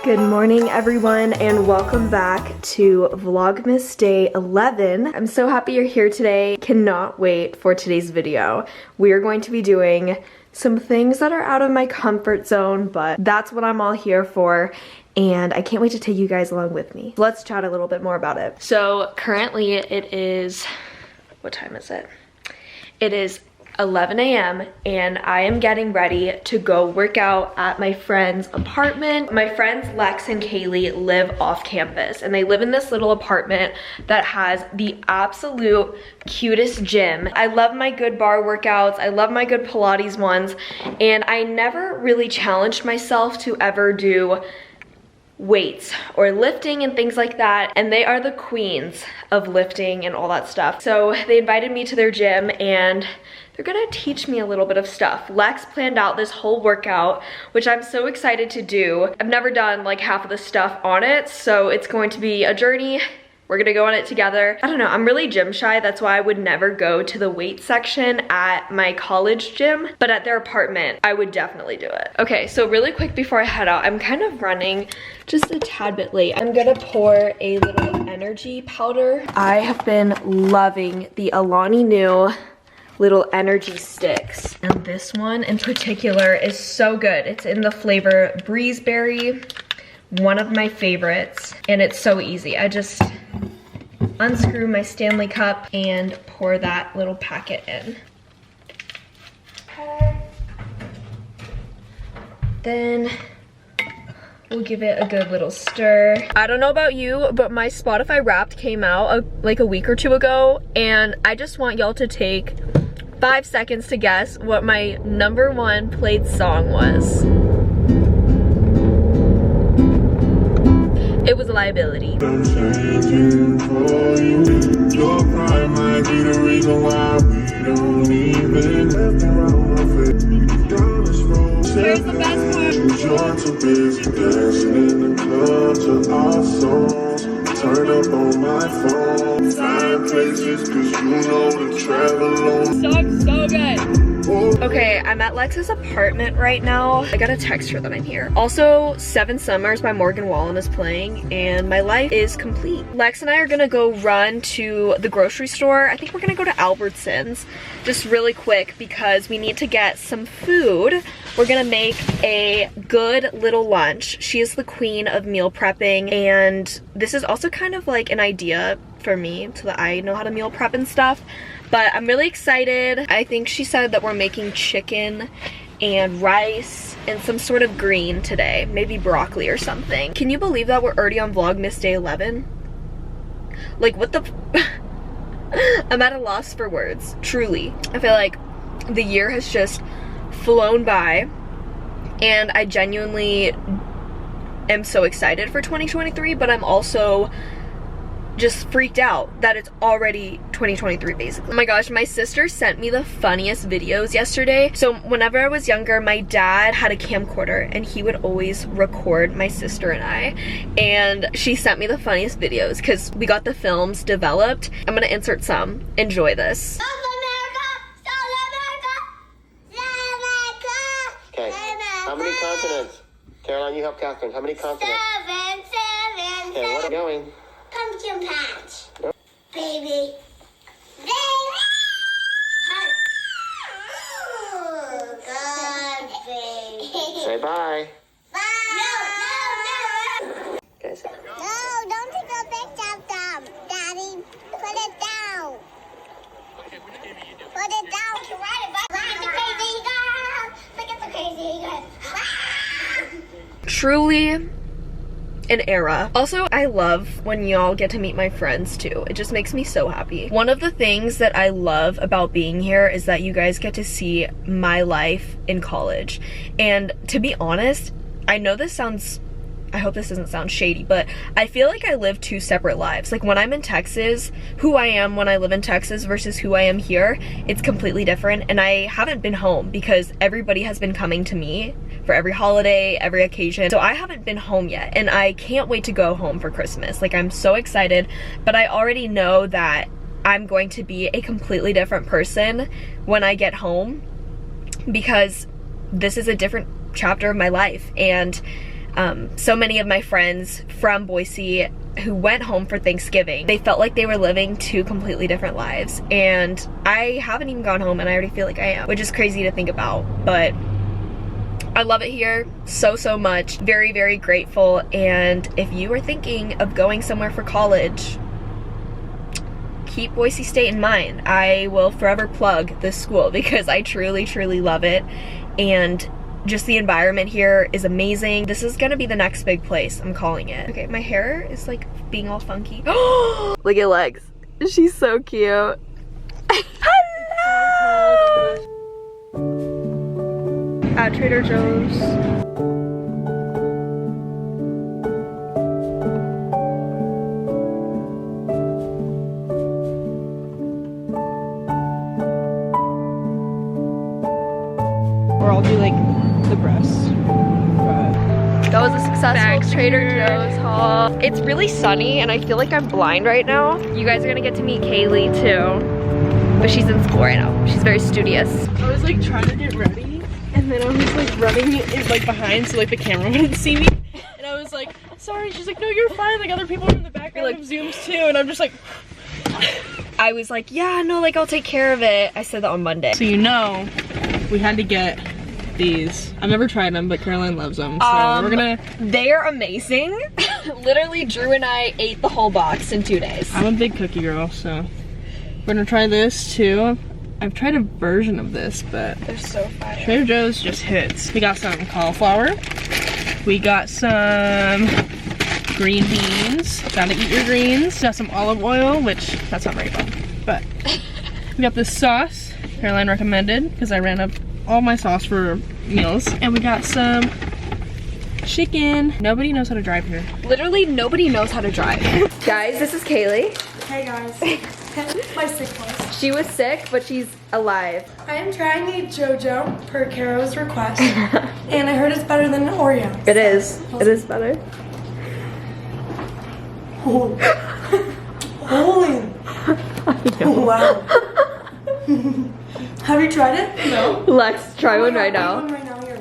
Good morning everyone and welcome back to Vlogmas day 11. I'm so happy you're here today. Cannot wait for today's video. We are going to be doing some things that are out of my comfort zone, but that's what I'm all here for. And I can't wait to take you guys along with me. Let's chat a little bit more about it. So currently it is, what time is it? It is 11 a.m. and I am getting ready to go work out at my friend's apartment. My friends Lex and Kaylee live off campus and they live in this little apartment that has the absolute cutest gym. I love my good bar workouts. I love my good Pilates ones, and I never really challenged myself to ever do weights or lifting and things like that, and they are the queens of lifting and all that stuff. So they invited me to their gym and they're gonna teach me a little bit of stuff. Lex planned out this whole workout, which I'm so excited to do. I've never done like half of the stuff on it, so it's going to be a journey. We're gonna go on it together. I don't know, I'm really gym shy. That's why I would never go to the weight section at my college gym, but at their apartment, I would definitely do it. Okay, so really quick before I head out, I'm kind of running just a tad bit late. I'm gonna pour a little energy powder. I have been loving the Alani Nu little energy sticks, and this one in particular is so good. It's in the flavor Breezeberry, one of my favorites, and it's so easy. I just unscrew my Stanley cup and pour that little packet in. Then we'll give it a good little stir. I don't know about you, but my Spotify Wrapped came out like a week or two ago, and I just want y'all to take 5 seconds to guess what my #1 played song was. It was Liability. I'm changing for you. Your pride might be the reason why we don't even have to run my face. Here's the best part. You're too busy dancing in the club to our songs. Turn up on my phone. Find places cause you know to travel on. Song's so good. Okay, I'm at Lex's apartment right now. I got a text her that I'm here. Also, 7 Summers by Morgan Wallen is playing and my life is complete. Lex and I are gonna go run to the grocery store. I think we're gonna go to Albertsons just really quick because we need to get some food. We're gonna make a good little lunch. She is the queen of meal prepping, and this is also kind of like an idea for me so that I know how to meal prep and stuff. But I'm really excited. I think she said that we're making chicken and rice and some sort of green today, maybe broccoli or something. Can you believe that we're already on Vlogmas day 11? Like, what the I'm at a loss for words, truly. I feel like the year has just flown by, and I genuinely am so excited for 2023, but I'm also just freaked out that it's already 2023 basically. Oh my gosh, my sister sent me the funniest videos yesterday. So whenever I was younger, my dad had a camcorder and he would always record my sister and I, and she sent me the funniest videos because we got the films developed. I'm gonna insert some. Enjoy this. Okay, how many continents? Caroline, you help Catherine. How many continents? 7. Okay, what are we going? Pumpkin patch. Yep. Baby. Baby. Oh, God, baby. Say bye. Bye. No. Okay, say No, don't take a picture of them, Daddy. Put it down. Put it down. You ride it back. Look at the crazy girl. Look at the crazy girl. Truly an era. Also, I love when y'all get to meet my friends too. It just makes me so happy. One of the things that I love about being here is that you guys get to see my life in college. And to be honest, I know this sounds, I hope this doesn't sound shady, but I feel like I live 2 separate lives. Like when I'm in Texas, who I am when I live in Texas versus who I am here, it's completely different. And I haven't been home because everybody has been coming to me for every holiday, every occasion. So I haven't been home yet, and I can't wait to go home for Christmas. Like, I'm so excited, but I already know that I'm going to be a completely different person when I get home because this is a different chapter of my life, and So many of my friends from Boise who went home for Thanksgiving, they felt like they were living two completely different lives. And I haven't even gone home and I already feel like I am, which is crazy to think about, but I love it here so, so much. Very, very grateful. And if you are thinking of going somewhere for college, keep Boise State in mind. I will forever plug this school because I truly, truly love it. And just the environment here is amazing. This is gonna be the next big place, I'm calling it. Okay, my hair is like being all funky. Look at Lex. She's so cute. Hello! At Trader Joe's. Or I'll do like the breasts. That was a successful Trader Joe's haul. It's really sunny and I feel like I'm blind right now. You guys are gonna get to meet Kaylee too. But she's in school right now. She's very studious. I was like trying to get ready and then I was like running in, like behind so like the camera wouldn't see me. And I was like, sorry. She's like, no, you're fine. Like other people are in the background like, of Zooms too. And I'm just like, I was like, yeah, no, like I'll take care of it. I said that on Monday. So you know, we had to get these. I've never tried them, but Caroline loves them. So we're gonna. They are amazing. Literally, Drew and I ate the whole box in 2 days. I'm a big cookie girl, so we're gonna try this too. I've tried a version of this, but They're so fire. Trader Joe's just hits. We got some cauliflower. We got some green beans. Gotta eat your greens. Got some olive oil, which that's not very fun. But we got this sauce Caroline recommended because I ran up all my sauce for meals. And we got some chicken. Nobody knows how to drive here. Literally, nobody knows how to drive. Guys, this is Kaylee. Hey guys, my sick voice. She was sick, but she's alive. I am trying a JoJo per Caro's request, and I heard it's better than an Oreo. It is. It is better. Holy. Wow. Have you tried it? No. Lex, try one right now. One right now here.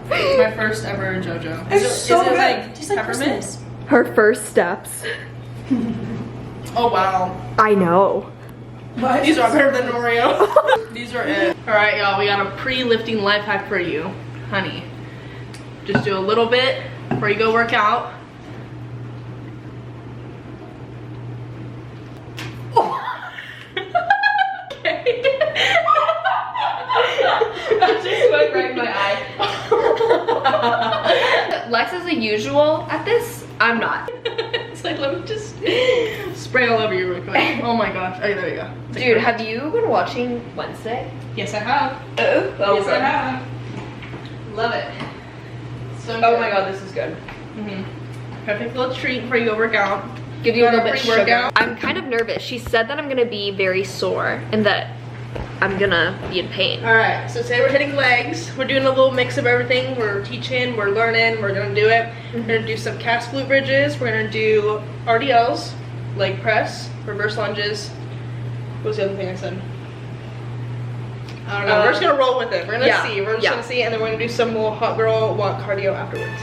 My first ever JoJo. It's so is it good. like Tastes like peppermint? Christmas. Her first steps. Oh wow. I know. What? These are better than Oreo. These are it. Alright y'all, we got a pre-lifting life hack for you. Honey. Just do a little bit before you go work out. That just went right in my eye. Lex is the usual at this. I'm not. It's like, let me just spray all over you real quick. Oh my gosh. Oh, there you go. Dude, have you been watching Wednesday? Yes, I have. Oh, Yes, I have. Love it. So Oh my god, this is good. Perfect little treat before you go work out. Give you a little bit of sugar. pre-workout. I'm kind of nervous. She said that I'm gonna be very sore and that I'm gonna be in pain. Alright, so today we're hitting legs. We're doing a little mix of everything. We're teaching, we're learning, we're gonna do it. We're gonna do some calf glute bridges. We're gonna do RDLs, leg press, reverse lunges. What was the other thing I said? I don't know. We're just gonna roll with it. We're gonna see. We're just gonna see, and then we're gonna do some little hot girl walk cardio afterwards.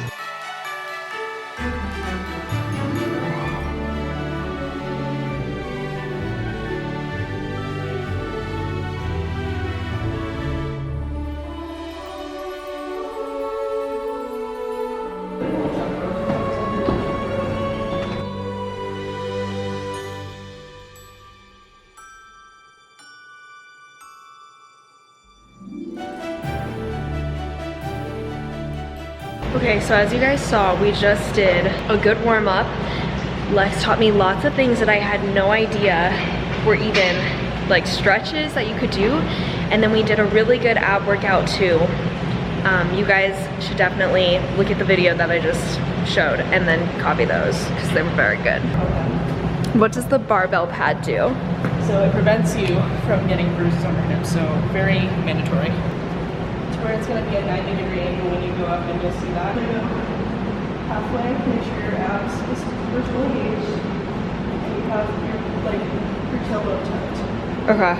Okay, so as you guys saw, we just did a good warm-up. Lex taught me lots of things that I had no idea were even like stretches that you could do. And then we did a really good ab workout too. You guys should definitely look at the video that I just showed and then copy those because they were very good. What does the barbell pad do? So it prevents you from getting bruises on your hips, so very mandatory. Where it's going to be a 90-degree angle when you go up, and you'll see that. Halfway, make sure your abs is virtually engaged, and you have your tailbone tucked. Okay.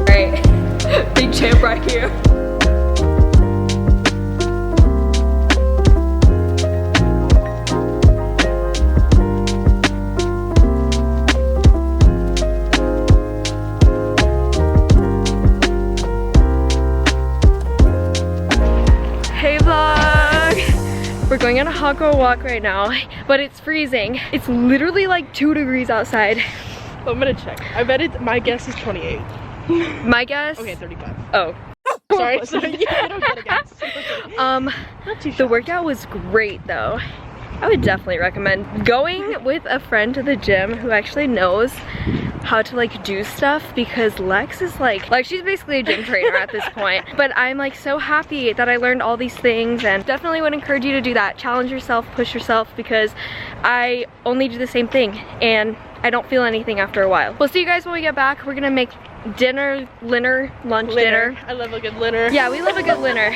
Alright, big champ right here. hot girl walk right now, but it's freezing. It's literally like 2 degrees outside. I'm gonna check. I bet my guess is 28. My guess? Okay, 35. Oh. Sorry, yeah, I don't get a guess. Not too The workout was great though. I would definitely recommend going with a friend to the gym who actually knows how to like do stuff, because Lex is like she's basically a gym trainer at this point. But I'm like so happy that I learned all these things, and definitely would encourage you to do that. Challenge yourself, push yourself, because I only do the same thing and I don't feel anything after a while. We'll see you guys when we get back. We're gonna make dinner, lunch, dinner. I love a good dinner. Yeah, we love a good dinner.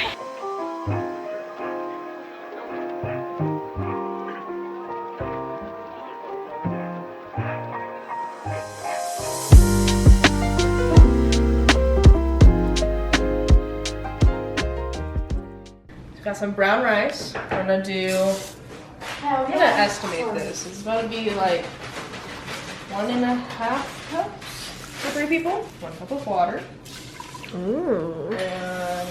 Got some brown rice. I'm gonna estimate this. It's gonna be like 1.5 cups for 3 people. 1 cup of water. Ooh. And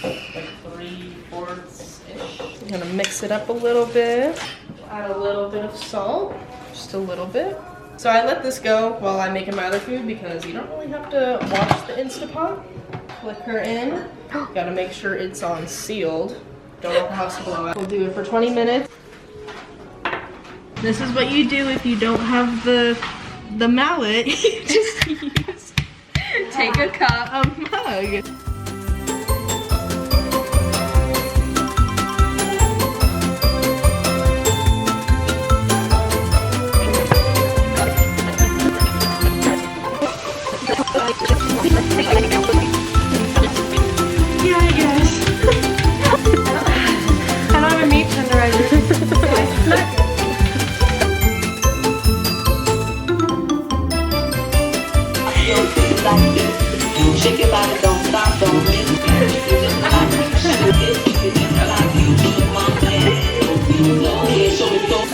like 3/4-ish. I'm gonna mix it up a little bit. Add a little bit of salt, just a little bit. So I let this go while I'm making my other food because you don't really have to wash the Instapot. Flick her in. Gotta make sure it's on sealed. Don't want the house to blow out. We'll do it for 20 minutes. This is what you do if you don't have the mallet. You just use Take a cup. a mug. Yeah, I guess. I don't have a meat tenderizer. I smack it. Shake your body, don't stop, don't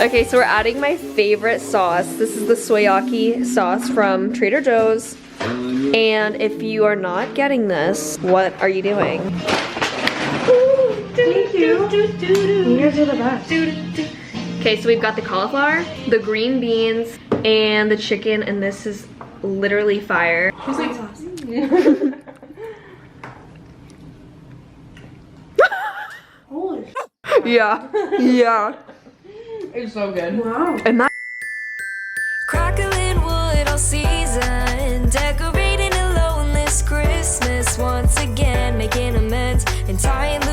Okay, so we're adding my favorite sauce. This is the soyaki sauce from Trader Joe's. And if you are not getting this, what are you doing? Thank you. You guys are the best. Okay, so we've got the cauliflower, the green beans, and the chicken, and this is literally fire. Holy sh**. Yeah, yeah. It's so good. Wow. And that Crackling wood all season, decorating alone this Christmas once again, making amends and tying the